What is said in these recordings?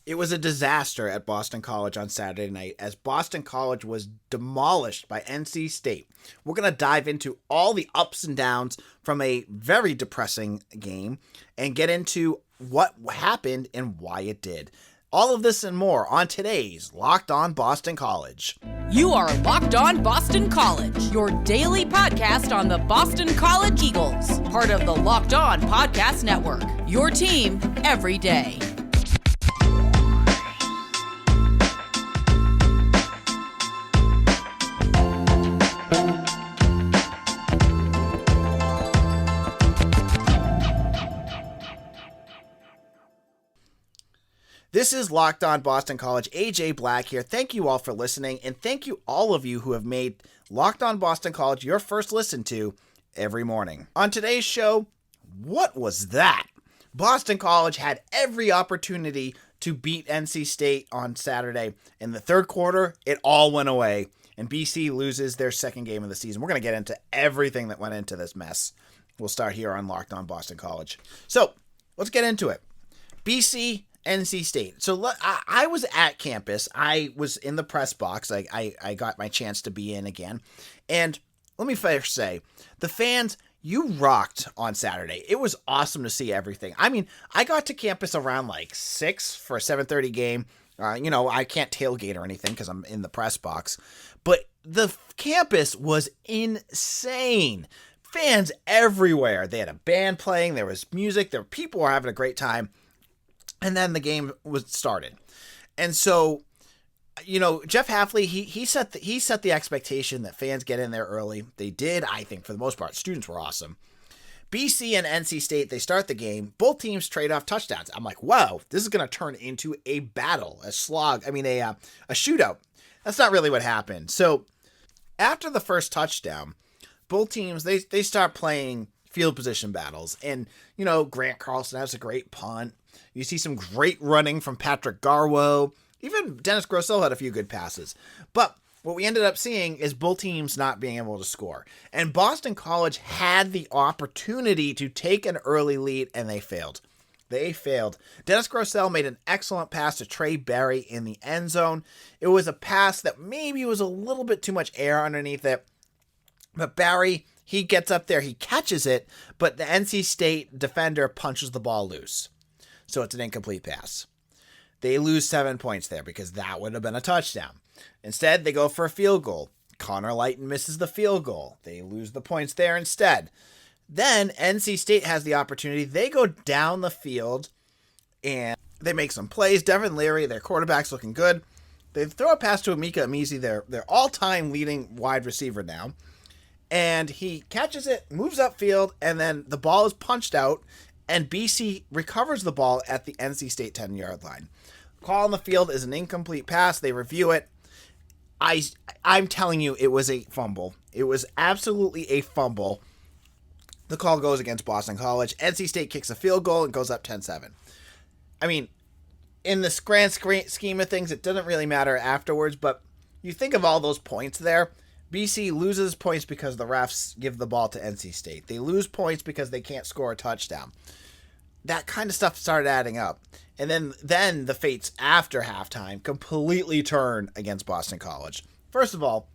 It was a disaster at Boston College on Saturday night as Boston College was demolished by NC State. We're going to dive into all the ups and downs from a very depressing game and get into what happened and why it did. All of this and more on today's Locked On Boston College. You are Locked On Boston College, your daily podcast on the Boston College Eagles, part of the Locked On Podcast Network, your team every day. This is Locked On Boston College. AJ Black here. Thank you all for listening, and thank you all of you who have made Locked On Boston College your first listen to every morning. On today's show, what was that? Boston College had every opportunity to beat NC State on Saturday. In the third quarter, it all went away, and BC loses their second game of the season. We're going to get into everything that went into this mess. We'll start here on Locked On Boston College. So, let's get into it. BC NC State. So I was at campus. I was in the press box. I got my chance to be in again. And let me first say, the fans, you rocked on Saturday. It was awesome to see everything. I mean, I got to campus around like 6 for a 7:30 game. I can't tailgate or anything because I'm in the press box. But the campus was insane. Fans everywhere. They had a band playing. There was music. People were having a great time. And then the game was started. And so, Jeff Hafley, he set the expectation that fans get in there early. They did, I think, for the most part. Students were awesome. BC and NC State, they start the game. Both teams trade off touchdowns. I'm like, wow, this is going to turn into a battle, a shootout. That's not really what happened. So after the first touchdown, both teams, they start playing field position battles. And, Grant Carlson has a great punt. You see some great running from Patrick Garwo. Even Dennis Grosel had a few good passes. But what we ended up seeing is both teams not being able to score. And Boston College had the opportunity to take an early lead, and they failed. Dennis Grosel made an excellent pass to Trey Berry in the end zone. It was a pass that maybe was a little bit too much air underneath it. But Barry, he gets up there, he catches it, but the NC State defender punches the ball loose. So it's an incomplete pass. They lose 7 points there because that would have been a touchdown. Instead, they go for a field goal. Connor Lighton misses the field goal. They lose the points there instead. Then NC State has the opportunity. They go down the field and they make some plays. Devin Leary, their quarterback's looking good. They throw a pass to Emeka Emezie, their all-time leading wide receiver now. And he catches it, moves upfield, and then the ball is punched out. And BC recovers the ball at the NC State 10-yard line. Call on the field is an incomplete pass. They review it. I'm telling you, it was a fumble. It was absolutely a fumble. The call goes against Boston College. NC State kicks a field goal and goes up 10-7. I mean, in the grand scheme of things, it doesn't really matter afterwards, but you think of all those points there. BC loses points because the refs give the ball to NC State. They lose points because they can't score a touchdown. That kind of stuff started adding up. And then the fates after halftime completely turn against Boston College. First of all,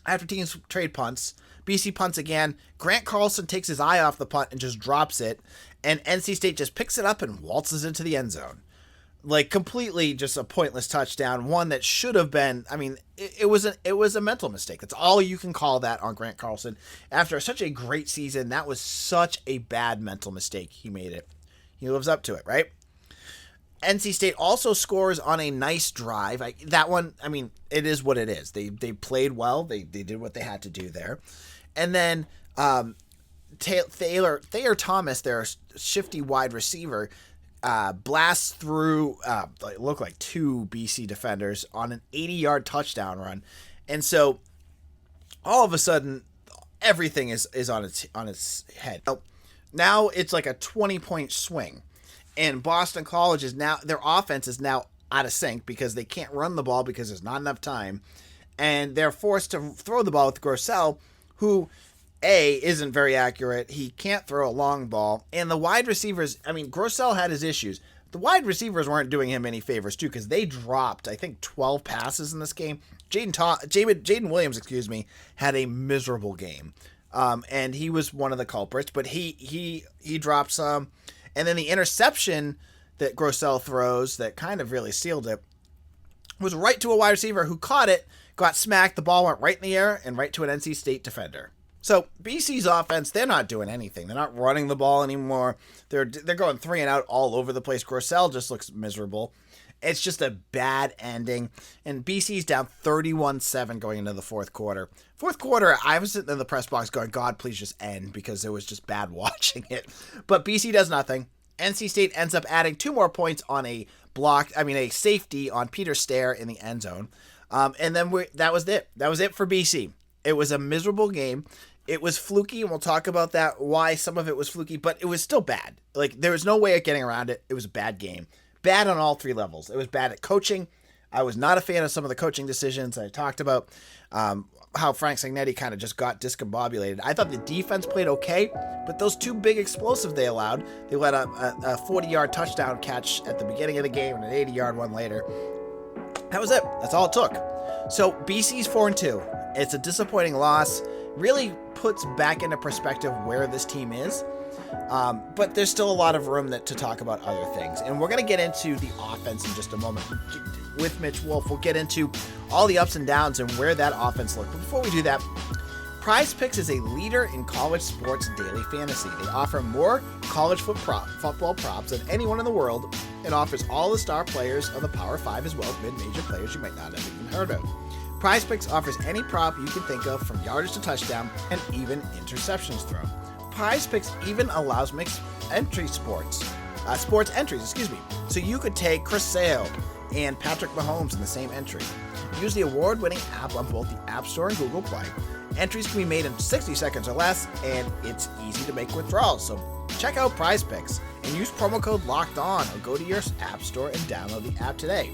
after teams trade punts, BC punts again. Grant Carlson takes his eye off the punt and just drops it. And NC State just picks it up and waltzes into the end zone. Like, completely just a pointless touchdown. One that should have been, it was a mental mistake. That's all you can call that on Grant Carlson. After such a great season, that was such a bad mental mistake. He made it. He lives up to it, right? NC State also scores on a nice drive. It is what it is. They played well. They did what they had to do there. And then Thayer Thomas, their shifty wide receiver, blasts through look like 2 BC defenders on an 80-yard touchdown run. And so all of a sudden everything is on its head. Now it's like a 20-point swing. And Boston College their offense is now out of sync because they can't run the ball because there's not enough time. And they're forced to throw the ball with Grossell, who isn't very accurate. He can't throw a long ball. And the wide receivers, Grossell had his issues, the wide receivers weren't doing him any favors too, because they dropped, I think, 12 passes in this game. Jaden Williams, had a miserable game. And he was one of the culprits, but he dropped some. And then the interception that Grossell throws that kind of really sealed it was right to a wide receiver who caught it, got smacked, the ball went right in the air and right to an NC State defender. So BC's offense, they're not doing anything. They're not running the ball anymore. They're going 3 and out all over the place. Grossell just looks miserable. It's just a bad ending. And BC's down 31-7 going into the fourth quarter. Fourth quarter, I was sitting in the press box going, God, please just end, because it was just bad watching it. But BC does nothing. NC State ends up adding 2 more points on a safety on Peter Stair in the end zone. And then that was it. That was it for BC. It was a miserable game. It was fluky, and we'll talk about that, why some of it was fluky, but it was still bad. Like, there was no way of getting around it. It was a bad game. Bad on all 3 levels. It was bad at coaching. I was not a fan of some of the coaching decisions I talked about. How Frank Sagnetti kind of just got discombobulated. I thought the defense played okay, but those 2 big explosives they allowed, they let a 40-yard touchdown catch at the beginning of the game and an 80-yard one later. That was it. That's all it took. So BC's 4-2. It's a disappointing loss. Really puts back into perspective where this team is. But there's still a lot of room to talk about other things. And we're going to get into the offense in just a moment. With Mitch Wolf, we'll get into all the ups and downs and where that offense looked. But before we do that, PrizePicks is a leader in college sports daily fantasy. They offer more college football props than anyone in the world, and offers all the star players of the Power 5 as well as mid-major players you might not have even heard of. PrizePicks offers any prop you can think of, from yardage to touchdown and even interceptions thrown. PrizePicks even allows mixed entry sports entries, So you could take Chris Sale and Patrick Mahomes in the same entry. Use the award-winning app on both the App Store and Google Play. Entries can be made in 60 seconds or less, and it's easy to make withdrawals. So check out PrizePicks and use promo code LOCKEDON, or go to your App Store and download the app today.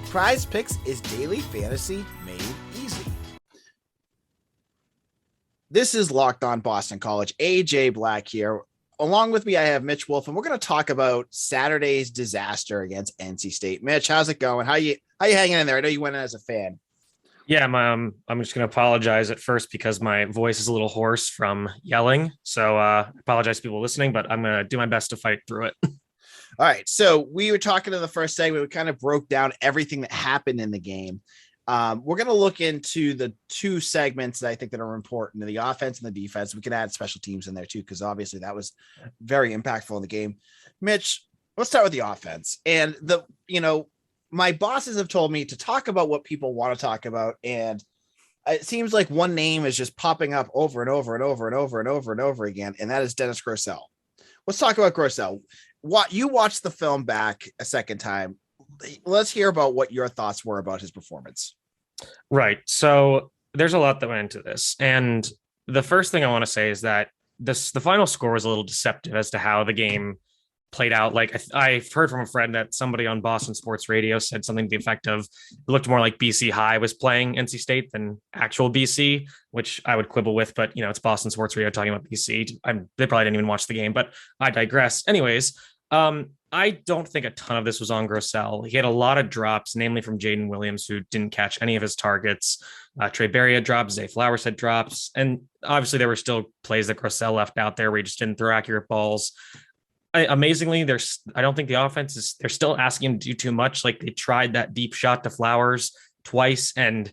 PrizePicks is daily fantasy made easy. This is Locked On Boston College. AJ Black here. Along with me, I have Mitch Wolf, and we're going to talk about Saturday's disaster against NC State. Mitch, how's it going? How you hanging in there? I know you went in as a fan. Yeah, I'm just going to apologize at first because my voice is a little hoarse from yelling. So apologize to people listening, but I'm going to do my best to fight through it. All right. So we were talking in the first segment. We kind of broke down everything that happened in the game. We're going to look into the 2 segments that I think that are important, the offense and the defense. We can add special teams in there too, because obviously that was very impactful in the game. Mitch, let's start with the offense. And my bosses have told me to talk about what people want to talk about. And it seems like one name is just popping up over and over and over and over and over and over again. And that is Dennis Grosel. Let's talk about Grossell. You watched the film back a second time. Let's hear about what your thoughts were about his performance. Right. So there's a lot that went into this. And the first thing I want to say is that the final score was a little deceptive as to how the game played out. Like, I've heard from a friend that somebody on Boston Sports Radio said something to the effect of, it looked more like BC High was playing NC State than actual BC, which I would quibble with, but it's Boston Sports Radio talking about BC. They probably didn't even watch the game, but I digress. Anyways, I don't think a ton of this was on Grossell. He had a lot of drops, namely from Jaden Williams, who didn't catch any of his targets. Trey Berry had drops, Zay Flowers had drops. And obviously there were still plays that Grossell left out there where he just didn't throw accurate balls. Amazingly, I don't think the offense is, they're still asking him to do too much. Like, they tried that deep shot to Flowers twice, and,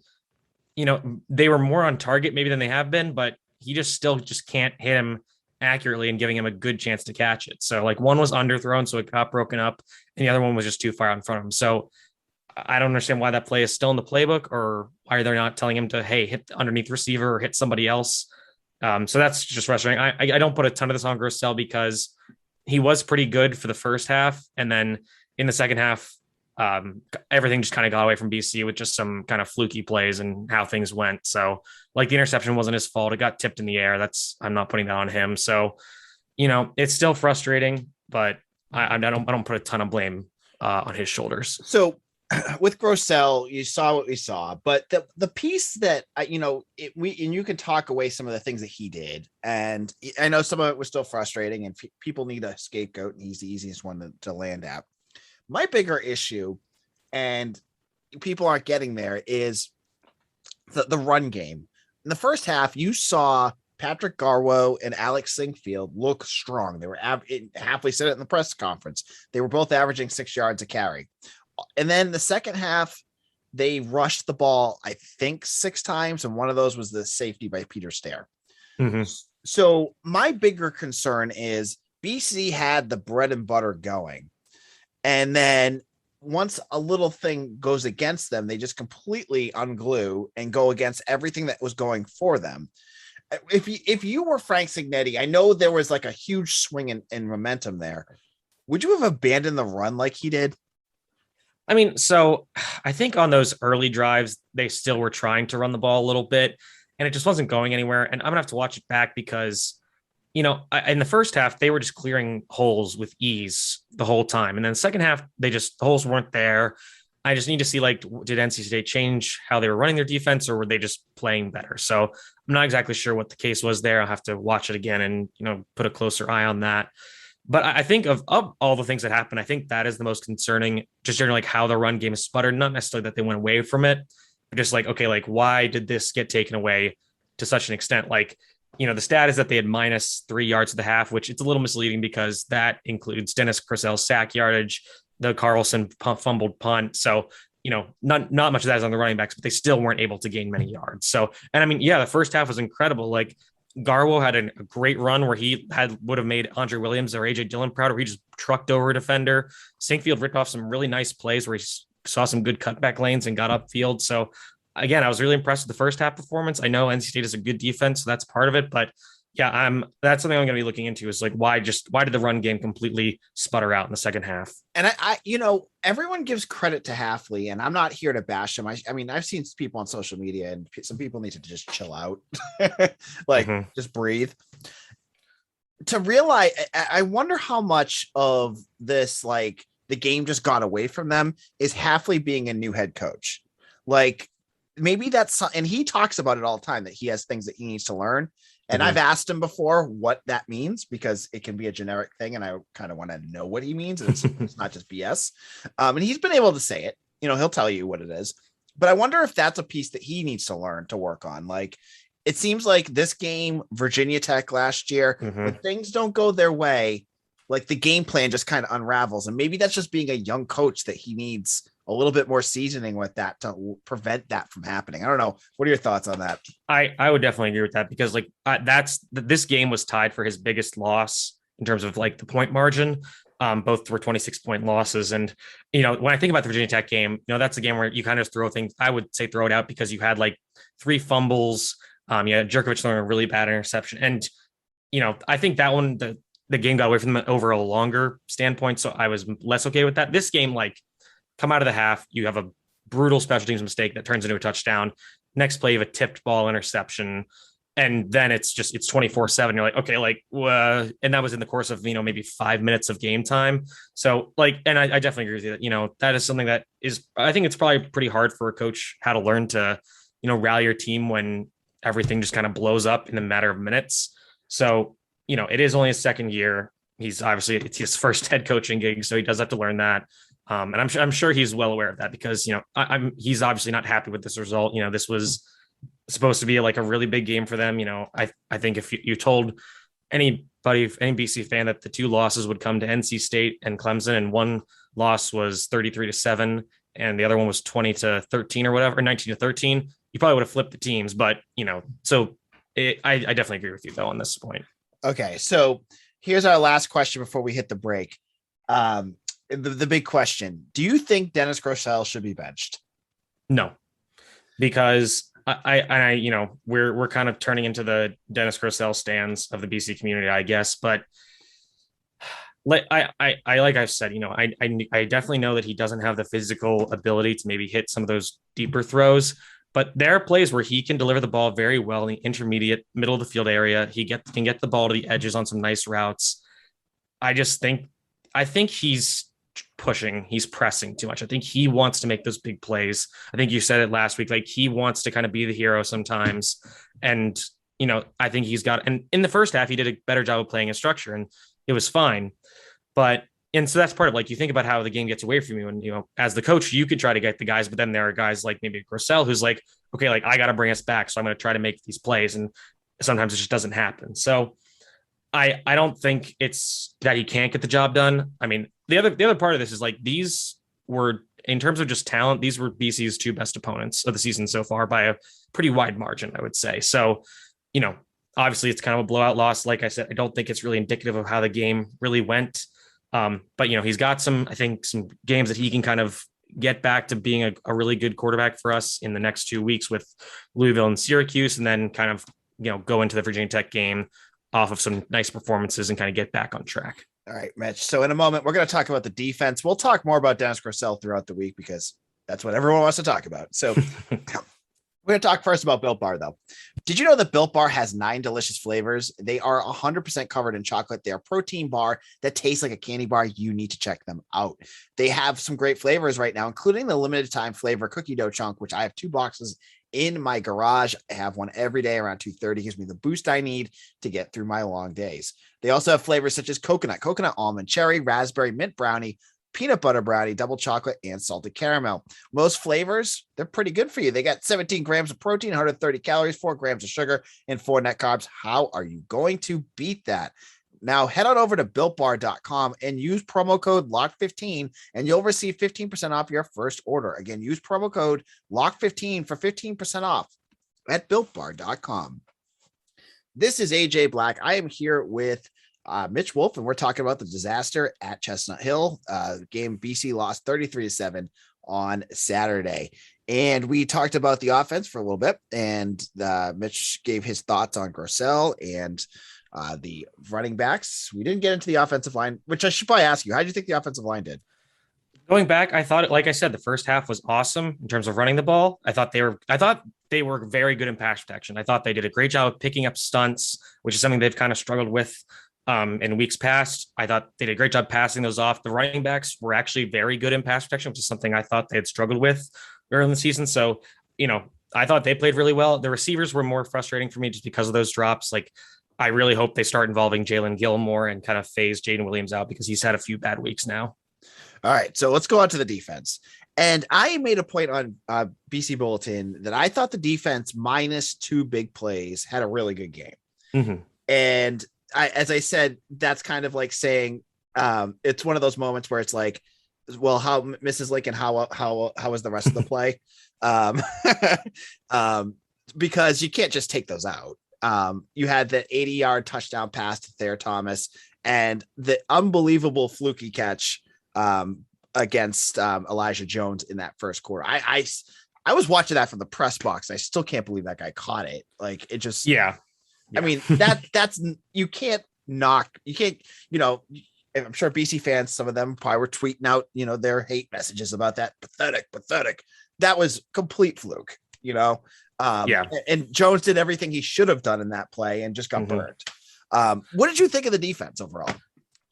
they were more on target maybe than they have been, but he just can't hit him accurately and giving him a good chance to catch it. So, like, one was underthrown, so it got broken up, and the other one was just too far in front of him. So I don't understand why that play is still in the playbook, or why they're not telling him to, hey, hit the underneath receiver or hit somebody else. So that's just frustrating. I don't put a ton of this on Grossell because he was pretty good for the first half. And then in the second half, everything just kind of got away from BC with just some kind of fluky plays and how things went. So, like, the interception wasn't his fault. It got tipped in the air. I'm not putting that on him. So, it's still frustrating, but I don't put a ton of blame on his shoulders. So with Grossell, you saw what we saw, but the piece that you can talk away some of the things that he did, and I know some of it was still frustrating, and people need a scapegoat, and he's the easiest one to land at. My bigger issue, and people aren't getting there, is the run game. In the first half, you saw Patrick Garwo and Alex Sinkfield look strong. They were halfway said it in the press conference. They were both averaging 6 yards a carry. And then the second half, they rushed the ball, I think 6 times. And one of those was the safety by Peter Stair. Mm-hmm. So my bigger concern is BC had the bread and butter going. And then once a little thing goes against them, they just completely unglue and go against everything that was going for them. If you were Frank Signetti, I know there was like a huge swing in momentum there. Would you have abandoned the run like he did? I mean, so I think on those early drives, they still were trying to run the ball a little bit, and it just wasn't going anywhere. And I'm gonna have to watch it back because, in the first half, they were just clearing holes with ease the whole time. And then the second half, the holes weren't there. I just need to see, did NC State change how they were running their defense, or were they just playing better? So I'm not exactly sure what the case was there. I'll have to watch it again and, put a closer eye on that. But I think of all the things that happened, I think that is the most concerning, just generally how the run game is sputtered, not necessarily that they went away from it, but just why did this get taken away to such an extent? The stat is that they had -3 yards at the half, which it's a little misleading because that includes Dennis Grosel's sack yardage, the Carlson fumbled punt. So, not much of that is on the running backs, but they still weren't able to gain many yards. So, and the first half was incredible. Garwo had a great run where he would have made Andre Williams or AJ Dillon proud, where he just trucked over a defender. Sinkfield ripped off some really nice plays where he saw some good cutback lanes and got upfield. So again, I was really impressed with the first half performance. I know NC State is a good defense, so that's part of it, but yeah, that's something I'm going to be looking into is why did the run game completely sputter out in the second half? And I everyone gives credit to Hafley, and I'm not here to bash him. I mean, I've seen people on social media, and some people need to just chill out, just breathe. To realize, I wonder how much of this, the game just got away from them, is Hafley being a new head coach. Maybe that's, and he talks about it all the time, that he has things that he needs to learn. And I've asked him before what that means, because it can be a generic thing, and I kind of want to know what he means. And it's not just BS. And he's been able to say it. He'll tell you what it is. But I wonder if that's a piece that he needs to learn to work on. It seems like this game, Virginia Tech last year, when things don't go their way, the game plan just kind of unravels. And maybe that's just being a young coach, that he needs a little bit more seasoning with that to prevent that from happening. I don't know. What are your thoughts on that? I would definitely agree with that, because this game was tied for his biggest loss in terms of the point margin. Both were 26-point losses. And, when I think about the Virginia Tech game, that's a game where you kind of throw things, I would say throw it out, because you had 3 fumbles. Jerkovich throwing a really bad interception. And, I think that one, the game got away from them over a longer standpoint. So I was less okay with that. This game, come out of the half, you have a brutal special teams mistake that turns into a touchdown. Next play, you have a tipped ball interception. And then it's 24/7. You're okay, and that was in the course of, maybe 5 minutes of game time. So and I definitely agree with you that, that is something that is, I think it's probably pretty hard for a coach how to learn to, rally your team when everything just kind of blows up in a matter of minutes. So, it is only his second year. He's obviously, it's his first head coaching gig. So he does have to learn that. And I'm sure he's well aware of that, because, he's obviously not happy with this result. This was supposed to be a really big game for them. I think if you told any BC fan that the 2 losses would come to NC State and Clemson, and one loss was 33-7 and the other one was 20-13 or whatever, or 19-13, you probably would have flipped the teams. But, so I definitely agree with you though on this point. Okay. So here's our last question before we hit the break. The big question: do you think Dennis Grosel should be benched? No, because we're kind of turning into the Dennis Grosel stands of the BC community, I guess. But like I've said, I definitely know that he doesn't have the physical ability to maybe hit some of those deeper throws. But there are plays where he can deliver the ball very well in the intermediate middle of the field area. He can get the ball to the edges on some nice routes. I think he's pushing, he's pressing too much. I think he wants to make those big plays. I think you said it last week, he wants to kind of be the hero sometimes. And, I think and in the first half, he did a better job of playing a structure, and it was fine. But and so that's part of like, you think about how the game gets away from you. And, as the coach, you could try to get the guys, but then there are guys like maybe Grossell who's like, okay, like I got to bring us back. So I'm going to try to make these plays. And sometimes it just doesn't happen. So I don't think it's that he can't get the job done. I mean, the other part of this is like, these were, in terms of just talent, these were BC's two best opponents of the season so far by a pretty wide margin, I would say. So, obviously it's kind of a blowout loss. Like I said, I don't think it's really indicative of how the game really went. But he's got some games that he can kind of get back to being a really good quarterback for us in the next 2 weeks with Louisville and Syracuse, and then kind of, go into the Virginia Tech game off of some nice performances and kind of get back on track. All right, Mitch. So in a moment, we're going to talk about the defense. We'll talk more about Dennis Grosel throughout the week because that's what everyone wants to talk about. So we're going to talk first about Built Bar, though. Did you know that Built Bar has 9 delicious flavors? They are 100% covered in chocolate. They are a protein bar that tastes like a candy bar. You need to check them out. They have some great flavors right now, including the limited time flavor cookie dough chunk, which I have 2 boxes in my garage. I have one every day around 2:30. Gives me the boost I need to get through my long days. They also have flavors such as coconut almond, cherry, raspberry, mint brownie, peanut butter brownie, double chocolate, and salted caramel. Most flavors, they're pretty good for you. They got 17 grams of protein, 130 calories, 4 grams of sugar, and 4 net carbs. How are you going to beat that? Now head on over to builtbar.com and use promo code LOCK15 and you'll receive 15% off your first order. Again, use promo code LOCK15 for 15% off at builtbar.com. This is AJ Black. I am here with Mitch Wolf, and we're talking about the disaster at Chestnut Hill. Game BC lost 33-7 on Saturday. And we talked about the offense for a little bit, and Mitch gave his thoughts on Grossell and the running backs. We didn't get into the offensive line, which I should probably ask you. How did you think the offensive line did? Going back, I thought, like I said, the first half was awesome in terms of running the ball. I thought they were very good in pass protection. I thought they did a great job of picking up stunts, which is something they've kind of struggled with in weeks past. I thought they did a great job passing those off. The running backs were actually very good in pass protection, which is something I thought they had struggled with early in the season. So, I thought they played really well. The receivers were more frustrating for me just because of those drops. Like, I really hope they start involving Jalen Gilmore and kind of phase Jaden Williams out because he's had a few bad weeks now. All right, so let's go on to the defense. And I made a point on BC Bulletin that I thought the defense minus 2 big plays had a really good game. Mm-hmm. And as I said, that's kind of like saying it's one of those moments where it's like, well, how Mrs. Lincoln, how was the rest of the play? Because you can't just take those out. You had the 80-yard touchdown pass to Thayer Thomas and the unbelievable fluky catch against Elijah Jones in that first quarter. I was watching that from the press box. I still can't believe that guy caught it. Like, it just, yeah. I mean, that's, you can't, I'm sure BC fans, some of them probably were tweeting out, their hate messages about that. Pathetic. That was complete fluke, and Jones did everything he should have done in that play and just got burned. What did you think of the defense overall?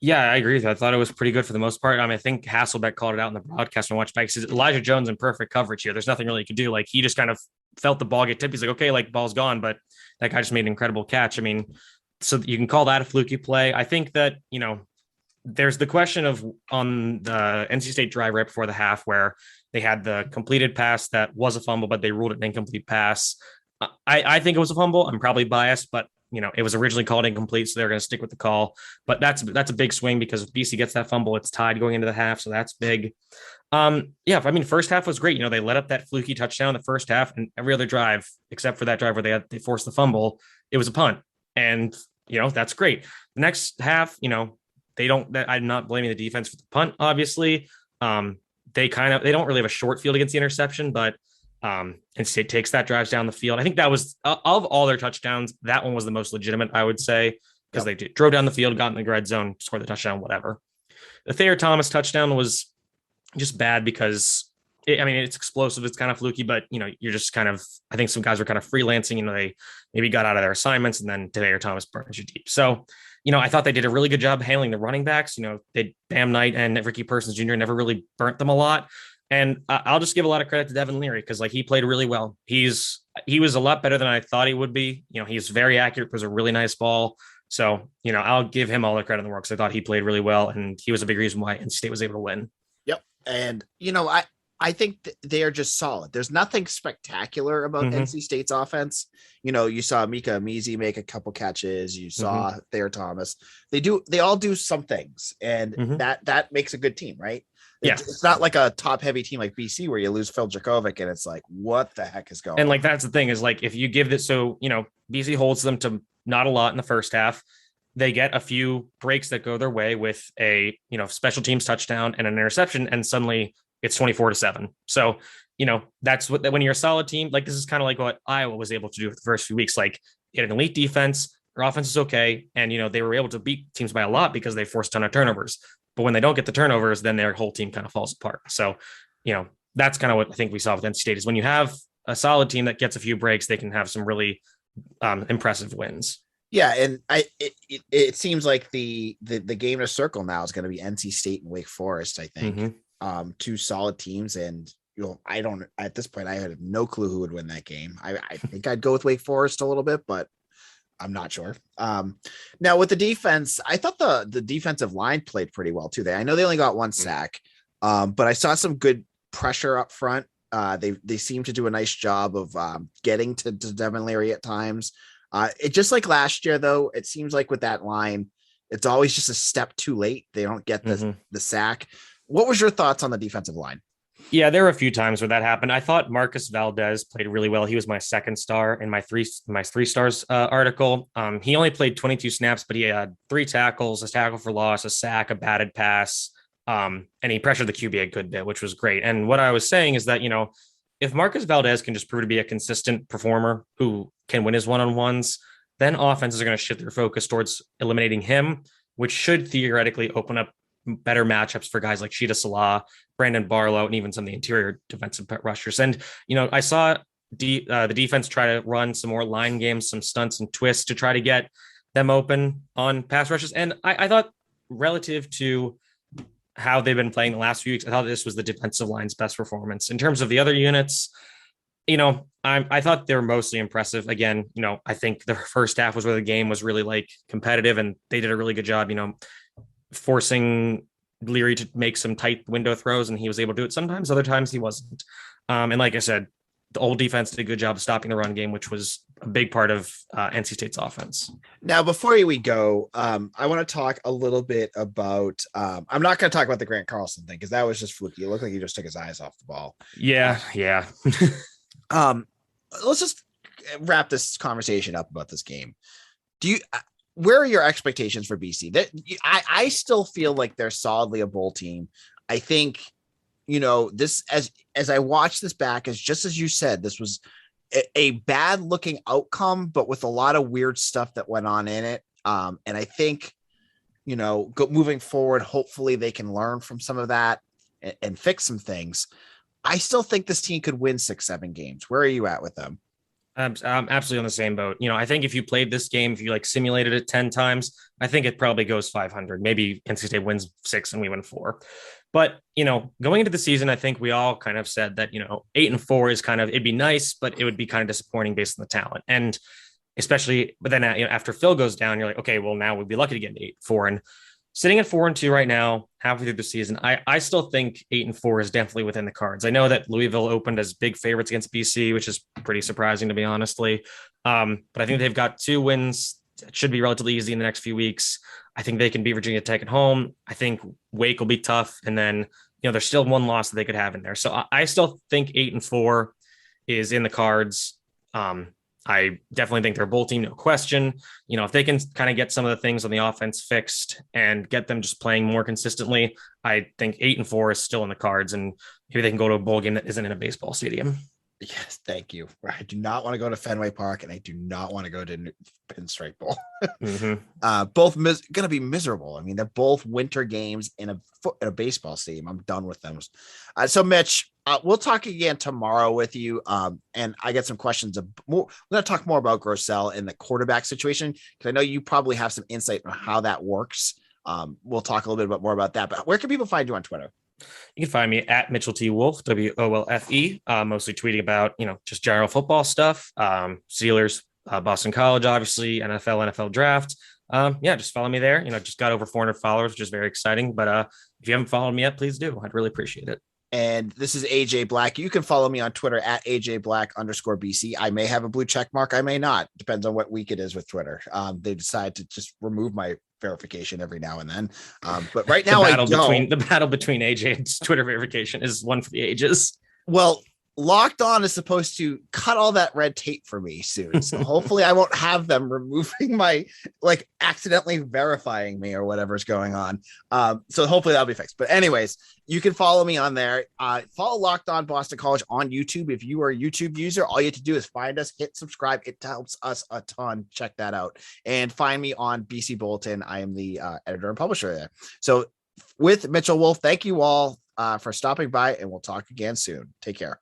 Yeah, I agree with you. I thought it was pretty good for the most part. I mean, I think Hasselbeck called it out in the broadcast when I watched back. He says Elijah Jones in perfect coverage here. There's nothing really he could do. Like, he just kind of felt the ball get tipped. He's like, okay, like, ball's gone, but that guy just made an incredible catch. I mean, so you can call that a fluky play. I think that, there's the question of on the NC State drive right before the half where they had the completed pass that was a fumble, but they ruled it an incomplete pass. I think it was a fumble. I'm probably biased, but it was originally called incomplete, so they're going to stick with the call. But that's a big swing because if BC gets that fumble, it's tied going into the half, so that's big. First half was great. They let up that fluky touchdown in the first half, and every other drive except for that drive where they forced the fumble, it was a punt, and that's great. The next half, I'm not blaming the defense for the punt. Obviously, they don't really have a short field against the interception, but and State takes that, drives down the field. I think that was of all their touchdowns, that one was the most legitimate, I would say, because they drove down the field, got in the red zone, scored the touchdown, whatever. The Thayer Thomas touchdown was just bad because it's explosive. It's kind of fluky, but you're just kind of, I think some guys were kind of freelancing, they maybe got out of their assignments and then Thayer Thomas burns you deep. So, I thought they did a really good job handling the running backs. Bam Knight and Ricky Persons Jr. never really burnt them a lot. And I'll just give a lot of credit to Devin Leary because he played really well. He was a lot better than I thought he would be. He's very accurate. It was a really nice ball. So, I'll give him all the credit in the world because I thought he played really well, and he was a big reason why NC State was able to win. Yep. And, I think they are just solid. There's nothing spectacular about NC State's offense. You saw Mika Amizi make a couple catches. You saw Thayer Thomas. They all do some things, and that makes a good team, right? It's not like a top heavy team like BC where you lose Phil Dracovic and it's like, what the heck is going on? And like, that's the thing is like, if you give this, so, BC holds them to not a lot in the first half. They get a few breaks that go their way with a, special teams touchdown and an interception. And suddenly it's 24-7. So, that's what, when you're a solid team, like this is kind of like what Iowa was able to do for the first few weeks. Like, you had an elite defense, their offense is okay. And, they were able to beat teams by a lot because they forced a ton of turnovers. But when they don't get the turnovers, then their whole team kind of falls apart. So, that's kind of what I think we saw with NC State is when you have a solid team that gets a few breaks, they can have some really impressive wins. Yeah, and it seems like the game to circle now is going to be NC State and Wake Forest, I think. Two solid teams, and I don't at this point I had no clue who would win that game. I think I'd go with Wake Forest a little bit, but I'm not sure. Now with the defense, I thought the defensive line played pretty well too. I know they only got one sack, but I saw some good pressure up front. They seem to do a nice job of getting to Devin Leary at times. It just like last year, though, it seems like with that line, it's always just a step too late. They don't get the sack. What was your thoughts on the defensive line? Yeah, there were a few times where that happened. I thought Marcus Valdez played really well. He was my second star in my three stars article. He only played 22 snaps, but he had 3 tackles, a tackle for loss, a sack, a batted pass, and he pressured the QB a good bit, which was great. And what I was saying is that, if Marcus Valdez can just prove to be a consistent performer who can win his one-on-ones, then offenses are going to shift their focus towards eliminating him, which should theoretically open up better matchups for guys like Sheeta Salah, Brandon Barlow, and even some of the interior defensive rushers. And, I saw the defense try to run some more line games, some stunts and twists to try to get them open on pass rushes. And I thought relative to how they've been playing the last few weeks, I thought this was the defensive line's best performance. In terms of the other units, I thought they were mostly impressive. Again, I think the first half was where the game was really like competitive, and they did a really good job, forcing Leary to make some tight window throws, and he was able to do it sometimes. Other times he wasn't. And like I said, the old defense did a good job of stopping the run game, which was a big part of NC State's offense. Now, before we go, I want to talk a little bit about, I'm not going to talk about the Grant Carlson thing because that was just fluky. It looked like he just took his eyes off the ball. Yeah. Let's just wrap this conversation up about this game. Where are your expectations for BC? I still feel like they're solidly a bowl team. I think, this as I watch this back, as just as you said, this was a bad looking outcome, but with a lot of weird stuff that went on in it. And I think, moving forward, hopefully they can learn from some of that and fix some things. I still think this team could win 6-7 games. Where are you at with them? I'm absolutely on the same boat. I think if you played this game, if you simulated it 10 times, I think it probably goes 500. Maybe NC State wins 6 and we win 4. But, going into the season, I think we all kind of said that, 8-4 is it'd be nice, but it would be kind of disappointing based on the talent. And especially, but then after Phil goes down, you're like, okay, well, now we'd be lucky to get 8-4. And sitting at 4-2 right now, halfway through the season, I still think 8-4 is definitely within the cards. I know that Louisville opened as big favorites against BC, which is pretty surprising to be honestly. But I think they've got 2 wins that should be relatively easy in the next few weeks. I think they can beat Virginia Tech at home. I think Wake will be tough. And then, there's still 1 loss that they could have in there. So I still think 8-4 is in the cards. I definitely think they're a bowl team, no question. If they can kind of get some of the things on the offense fixed and get them just playing more consistently, I think 8-4 is still in the cards, and maybe they can go to a bowl game that isn't in a baseball stadium. Yes, thank you. I do not want to go to Fenway Park, and I do not want to go to Pinstripe Bowl. Both going to be miserable. I mean, they're both winter games in a baseball stadium. I'm done with them. So, Mitch, we'll talk again tomorrow with you. And I get some questions. We're going to talk more about Grossell and the quarterback situation, because I know you probably have some insight on how that works. We'll talk a little bit more about that. But where can people find you on Twitter? You can find me at Mitchell T. Wolfe, WOLFE, mostly tweeting about, just general football stuff, Steelers, Boston College, obviously, NFL draft, Yeah, just follow me there. Just got over 400 followers, which is very exciting. But if you haven't followed me yet, please do. I'd really appreciate it. And this is AJ Black. You can follow me on Twitter at AJ Black_BC. I may have a blue check mark. I may not. Depends on what week it is with Twitter. They decide to just remove my verification every now and then. But right now, the battle between AJ and Twitter verification is one for the ages. Well, Locked On is supposed to cut all that red tape for me soon. So hopefully I won't have them removing my, accidentally verifying me or whatever's going on. So hopefully that'll be fixed. But anyways, you can follow me on there. Follow Locked On Boston College on YouTube. If you are a YouTube user, all you have to do is find us, hit subscribe. It helps us a ton. Check that out. And find me on BC Bulletin. I am the editor and publisher there. So with Mitchell Wolf, thank you all for stopping by, and we'll talk again soon. Take care.